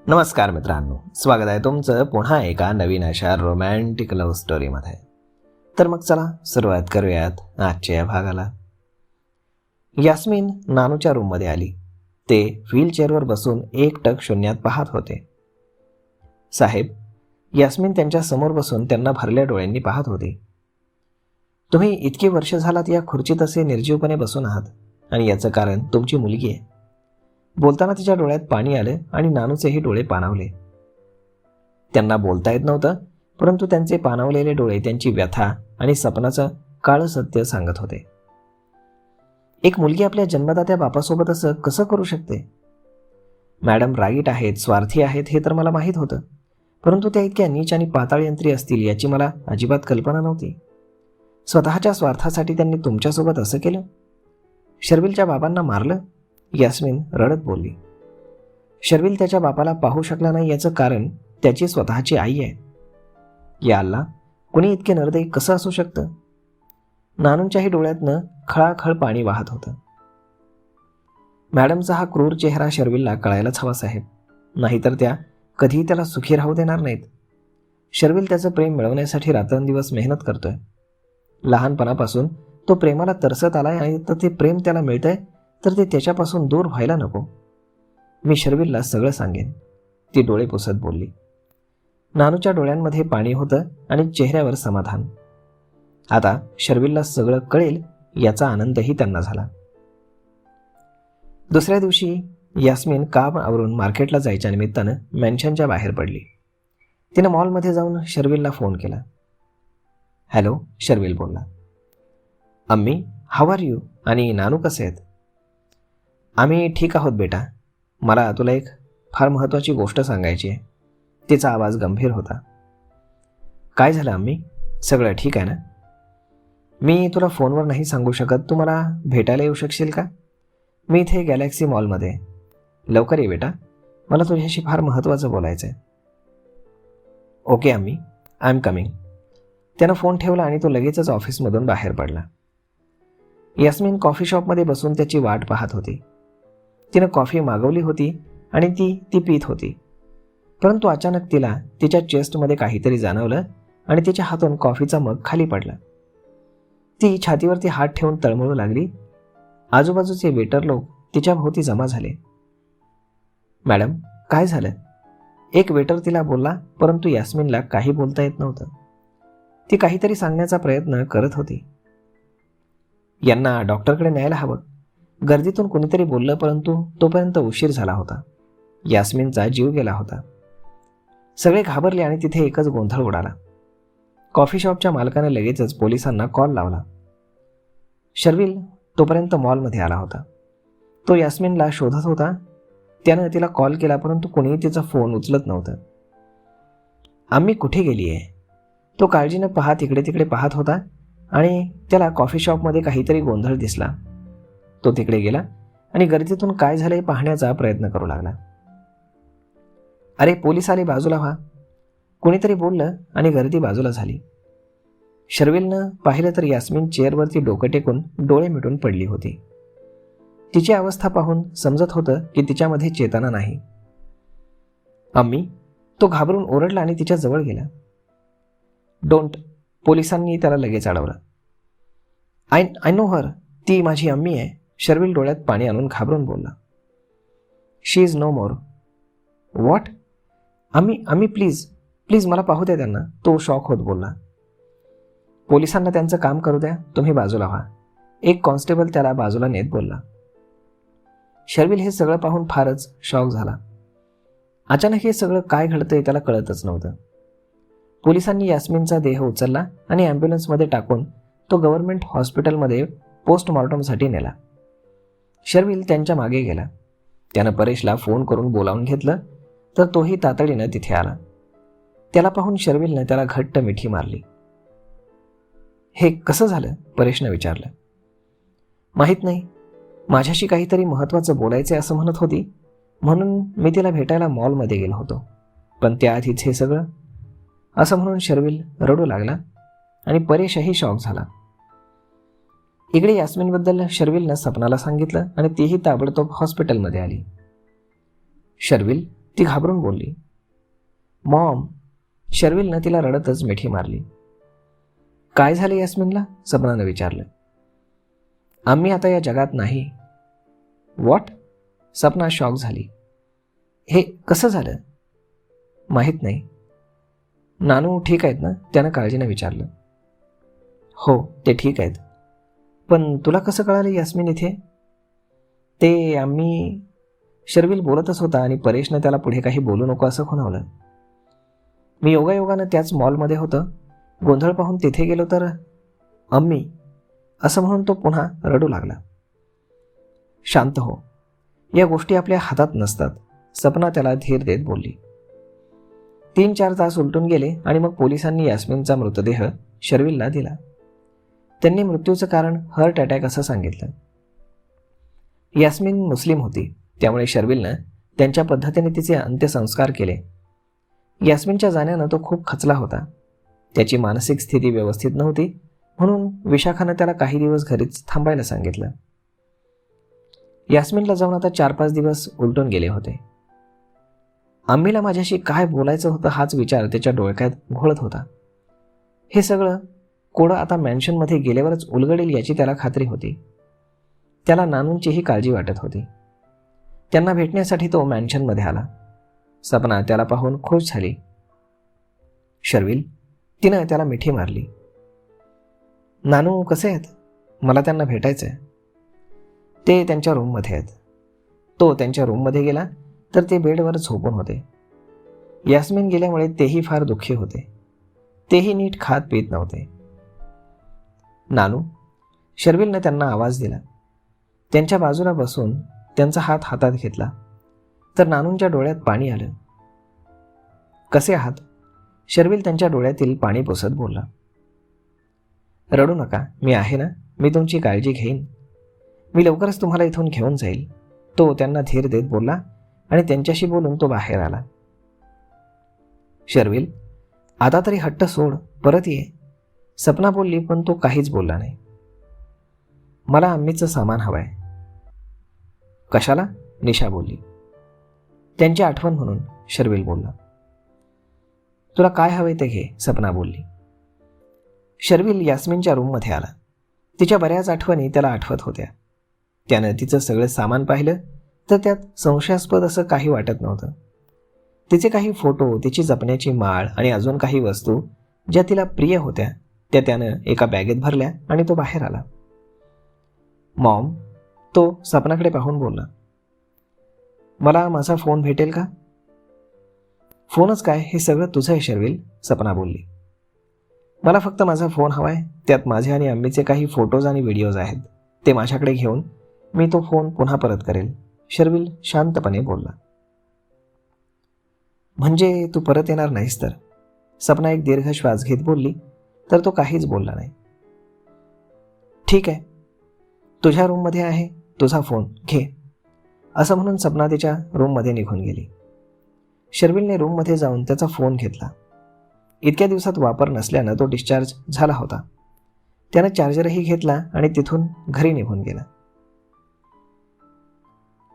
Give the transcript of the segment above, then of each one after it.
नमस्कार मित्रांनो, स्वागत आहे तुमचं पुन्हा एका नवीन अशा रोमॅन्टिक लव्ह स्टोरीमध्ये. तर मग चला सुरुवात करूयात आजच्या या भागाला. यास्मिन नानूच्या रूममध्ये आली. ते व्हीलचेअरवर बसून एकटक शून्यात पाहत होते. साहेब, यास्मिन त्यांच्या समोर बसून त्यांना भरल्या डोळ्यांनी पाहत होती. तुम्ही इतकी वर्ष झालात या खुर्चीत असे निर्जीवपणे बसून आहात आणि याचं कारण तुमची मुलगी आहे. बोलताना तिच्या डोळ्यात पाणी आलं आणि नानूचेही डोळे पाणावले. त्यांना बोलता येत नव्हतं, परंतु त्यांचे पाणावलेले डोळे त्यांची व्यथा आणि सपनाचं काळं सत्य सांगत होते. एक मुलगी आपल्या जन्मदात्या बापासोबत असं कसं करू शकते? मॅडम रागीट आहेत, स्वार्थी आहेत हे तर मला माहीत होतं, परंतु त्या इतक्या नीच आणि पाताळ यंत्री असतील याची मला अजिबात कल्पना नव्हती. स्वतःच्या स्वार्थासाठी त्यांनी तुमच्यासोबत असं केलं? शर्विलच्या बाबांना मारलं? यास्मिन रडत बोलली. शर्विल त्याच्या बापाला पाहू शकला नाही याचं कारण त्याची स्वतःची आई आहे. या अल्ला, कुणी इतके निर्दयी कसं असू शकतं? नानूंच्याही डोळ्यातनं खळाखळ पाणी वाहत होतं. मॅडमचा हा क्रूर चेहरा शर्विलला कळायलाच हवा साहेब, नाहीतर त्या कधीही त्याला सुखी राहू देणार नाहीत. शर्विल त्याचं प्रेम मिळवण्यासाठी रात्रंदिवस मेहनत करतोय. लहानपणापासून तो प्रेमाला तरसत आलाय आणि तर ते प्रेम त्याला मिळतंय तर ते त्याच्यापासून दूर व्हायला नको. मी शर्विलला सगळं सांगेन, ती डोळे पुसत बोलली. नानूच्या डोळ्यांमध्ये पाणी होतं आणि चेहऱ्यावर समाधान. आता शर्विलला सगळं कळेल याचा आनंदही त्यांना झाला. दुसऱ्या दिवशी यास्मिन काम आवरून मार्केटला जायच्या निमित्तानं मॅन्शनच्या बाहेर पडली. तिनं मॉलमध्ये जाऊन शर्विलला फोन केला. हॅलो, शर्विल बोलला. अम्मी, हाऊ आर यू? आणि नानू कसे आहेत? आम्ही ठीक आहोत बेटा. मला तुला एक फार महत्त्वाची गोष्ट सांगायची आहे. तिचा आवाज गंभीर होता. काय झालं अम्मी? सगळं ठीक आहे ना? मी तुला फोनवर नाही सांगू शकत. तू मला भेटायला येऊ शकशील का? मी इथे गॅलेक्सी मॉलमध्ये. लवकर ये बेटा, मला तुझ्याशी फार महत्त्वाचं बोलायचं आहे. ओके अम्मी, आय एम कमिंग. त्यानं फोन ठेवला आणि तो लगेचच ऑफिसमधून बाहेर पडला. यास्मिन कॉफी शॉपमध्ये बसून त्याची वाट पाहत होती. तिनं कॉफी मागवली होती आणि ती पीत होती, परंतु अचानक तिला तिच्या चेस्टमध्ये काहीतरी जाणवलं आणि तिच्या हातून कॉफीचा मग खाली पडला. ती छातीवरती हात ठेवून तळमळू लागली. आजूबाजूचे वेटर लोक तिच्या भोवती जमा झाले. मॅडम, काय झालं? एक वेटर तिला बोलला, परंतु यास्मिनला काही बोलता येत नव्हतं. ती काहीतरी सांगण्याचा प्रयत्न करत होती. यांना डॉक्टरकडे न्यायला हवं. गर्दीतून कोणीतरी बोललं, परंतु तोपर्यंत उशीर झाला होता. यास्मिनचा जीव गेला होता. सगळे घाबरले आणि तिथे एकच गोंधळ उडाला. कॉफी शॉपच्या मालकाने लगेचच पोलिसांना कॉल लावला. शर्विल तोपर्यंत मॉलमध्ये आला होता. तो यास्मिनला शोधत होता. त्यानं तिला कॉल केला, परंतु कोणीही तिचा फोन उचलत नव्हतं. आम्ही कुठे गेली आहे? तो काळजीनं पाहत इकडे तिकडे पाहत होता आणि त्याला कॉफी शॉपमध्ये काहीतरी गोंधळ दिसला. तो तिकडे गेला आणि गर्दीतून काय झालंय पाहण्याचा प्रयत्न करू लागला. अरे पोलीस आले, बाजूला व्हा, कोणीतरी बोललं आणि गर्दी बाजूला झाली. शर्विलनं पाहिलं तर यास्मिन चेअरवरती डोकं टेकून डोळे मिटून पडली होती. तिची अवस्था पाहून समजत होतं की तिच्यामध्ये चेतना नाही. अम्मी, तो घाबरून ओरडला आणि तिच्या जवळ गेला. डोंट, पोलिसांनी त्याला लगेच अडवलं. आय नो हर, ती माझी अम्मी आहे. शर्विल डोळ्यात पाणी आणून घाबरून बोलला. शी इज नो मोर. व्हॉट? आम्ही प्लीज मला पाहू द्या त्यांना, तो शॉक होत बोलला. पोलिसांना त्यांचं काम करू द्या, तुम्ही बाजूला व्हा, एक कॉन्स्टेबल त्याला बाजूला नेत बोलला. शर्विल हे सगळं पाहून फारच शॉक झाला. अचानक हे सगळं काय घडतंय त्याला कळतच नव्हतं. पोलिसांनी यास्मिनचा देह उचलला आणि ॲम्ब्युलन्समध्ये टाकून तो गव्हर्नमेंट हॉस्पिटलमध्ये पोस्टमॉर्टमसाठी नेला. शर्विल त्यांच्या मागे गेला. त्यानं परेशला फोन करून बोलावून घेतलं, तर तोही तातडीनं तिथे आला. त्याला पाहून शर्विलनं त्याला घट्ट मिठी मारली. हे कसं झालं? परेशनं विचारलं. माहीत नाही, माझ्याशी काहीतरी महत्त्वाचं बोलायचं असं म्हणत होती, म्हणून मी तिला भेटायला मॉलमध्ये गेलो होतो, पण त्याआधीच हे सगळं, असं म्हणून शर्विल रडू लागला आणि परेशही शॉक झाला. इकडे यास्मिनबद्दल शर्विलनं सपनाला सांगितलं आणि तीही ताबडतोब हॉस्पिटलमध्ये आली. शर्विल, ती घाबरून बोलली, मॉम. शर्विलनं तिला रडतच मिठी मारली. काय झाले यास्मिनला? सपनानं विचारलं. आम्ही आता या जगात नाही. व्हॉट? सपना शॉक झाली. हे कसं झालं? माहीत नाही. नानू ठीक आहेत ना? त्यानं काळजीनं विचारलं. हो, ते ठीक आहेत. पण तुला कसं कळालं यास्मिन इथे? ते आम्ही. शर्विल बोलतच होता आणि परेशनं त्याला पुढे काही बोलू नको असं खुणावलं. मी योगायोगानं त्याच मॉलमध्ये होतं. गोंधळ पाहून तिथे गेलो तर अम्मी असं म्हणून तो पुन्हा रडू लागला. शांत हो. या गोष्टी आपल्या हातात नसतात, सपना त्याला धीर देत बोलली. 3-4 तास उलटून गेले आणि मग पोलिसांनी यास्मिनचा मृतदेह शर्विलला दिला. त्यांनी मृत्यूचं कारण हार्ट अटॅक असं सांगितलं. यास्मिन मुस्लिम होती, त्यामुळे शर्विलनं त्यांच्या पद्धतीने तिचे अंत्यसंस्कार केले. यास्मिनच्या जाण्यानं तो खूप खचला होता. त्याची मानसिक स्थिती व्यवस्थित नव्हती, म्हणून विशाखानं त्याला काही दिवस घरीच थांबायला सांगितलं. यास्मिनला जाऊन आता 4-5 दिवस उलटून गेले होते. आम्हीला माझ्याशी काय बोलायचं होतं हाच विचार त्याच्या डोळ्यात घोळत होता. हे सगळं कोडं आता मॅन्शनमध्ये गेल्यावरच उलगडेल याची त्याला खात्री होती. त्याला नानूंचीही काळजी वाटत होती. त्यांना भेटण्यासाठी तो मॅन्शनमध्ये आला. सपना त्याला पाहून खुश झाली. शर्विल, तिनं त्याला मिठी मारली. नानू कसे आहेत? मला त्यांना भेटायचं आहे. ते त्यांच्या रूममध्ये आहेत. तो त्यांच्या रूममध्ये गेला तर ते बेडवर झोपून होते. यास्मिन गेल्यामुळे तेही फार दुःखी होते. तेही नीट खात पीत नव्हते. नानू. शर्विलनं त्यांना आवाज दिला. त्यांच्या बाजूला बसून त्यांचा हात हातात घेतला तर नानूंच्या डोळ्यात पाणी आलं. कसे आहात? शर्विल त्यांच्या डोळ्यातील पाणी पुसत बोलला. रडू नका, मी आहे ना. मी तुमची काळजी घेईन. मी लवकरच तुम्हाला इथून घेऊन जाईल, तो त्यांना धीर देत बोलला आणि त्यांच्याशी बोलून तो बाहेर आला. शर्विल, आता तरी हट्ट सोड, परत ये, सपना बोलली, पण तो काहीच बोलला नाही. मला आम्मीचं सामान हवंय. कशाला? निशा बोलली. त्यांची आठवण म्हणून, शर्विल बोलला. तुला काय हवंय ते घे, सपना बोलली. शर्विल यास्मिनच्या रूममध्ये आला. तिच्या बऱ्याच आठवणी त्याला आठवत होत्या. त्यानं तिचं सगळं सामान पाहिलं तर त्यात संशयास्पद असं काही वाटत नव्हतं. तिचे काही फोटो, तिची जपण्याची माळ आणि अजून काही वस्तू ज्या तिला प्रिय होत्या त्या त्यानं एका बॅगेत भरल्या आणि तो बाहेर आला. मॉम, तो सपनाकडे पाहून बोलला. मला माझा फोन भेटेल का? फोनच काय, हे सगळं तुझं आहे शर्विल, सपना बोलली. मला फक्त माझा फोन हवाय. त्यात माझे आणि अम्मीचे काही फोटोज आणि व्हिडिओज आहेत. ते माझ्याकडे घेऊन मी तो फोन पुन्हा परत करेल, शर्विल शांतपणे बोलला. म्हणजे तू परत येणार नाहीस तर? सपना एक दीर्घ श्वास घेत बोलली, तर तो काहीच बोलला नाही. ठीक आहे, तुझ्या रूममध्ये आहे तुझा फोन, घे, असं म्हणून सपना तिच्या रूममध्ये निघून गेली. शर्विलने रूममध्ये जाऊन त्याचा फोन घेतला. इतक्या दिवसात वापर नसल्यानं तो डिस्चार्ज झाला होता. त्यानं चार्जरही घेतला आणि तिथून घरी निघून गेला.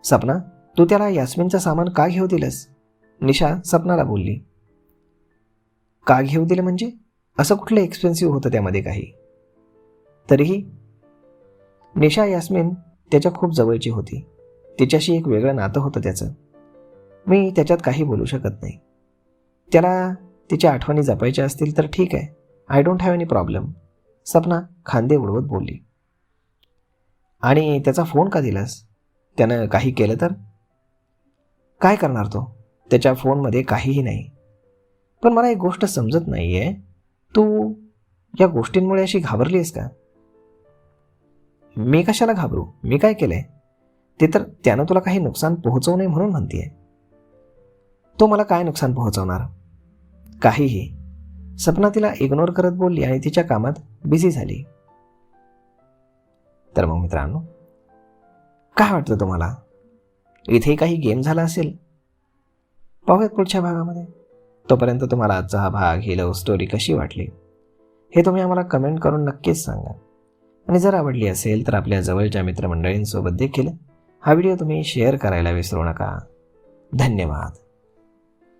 सपना, तू त्याला यास्मिनचं सामान का घेऊ दिलंस? निशा सपनाला बोलली. का घेऊ दिलं म्हणजे? असं कुठलं एक्सपेन्सिव्ह होतं त्यामध्ये काही? तरीही निशा यास्मिन त्याच्या खूप जवळची होती. तिच्याशी एक वेगळं नातं होतं त्याचं. मी त्याच्यात काही बोलू शकत नाही. त्याला तिच्या आठवणी जपायच्या असतील तर ठीक आहे, I don't have any problem, Sapna खांदे उडवत बोलली. आणि त्याचा फोन का दिलास? त्यानं काही केलं तर? काय करणार तो? त्याच्या फोनमध्ये काहीही नाही. पण मला एक गोष्ट समजत नाही आहे, तू या गोष्टींमुळे अशी घाबरली आहेस का? मी कशाला घाबरू? मी काय केलंय? ते तर त्यानं तुला काही नुकसान पोहोचवू नये म्हणून म्हणतेय. तो मला काय नुकसान पोहोचवणार? काहीही, सपना तिला इग्नोर करत बोलली आणि तिच्या कामात बिझी झाली. तर मग मित्रांनो, काय वाटतं तुम्हाला? इथे काही गेम झाला असेल? पाहूयात पुढच्या भागामध्ये. तोपर्यंत तुम्हाला आजचा हा भाग, ही लव्ह स्टोरी कशी वाटली हे तुम्ही आम्हाला कमेंट करून नक्कीच सांगा. आणि जर आवडली असेल तर आपल्या जवळच्या मित्रमंडळींसोबत देखील हा व्हिडिओ तुम्ही शेअर करायला विसरू नका. धन्यवाद.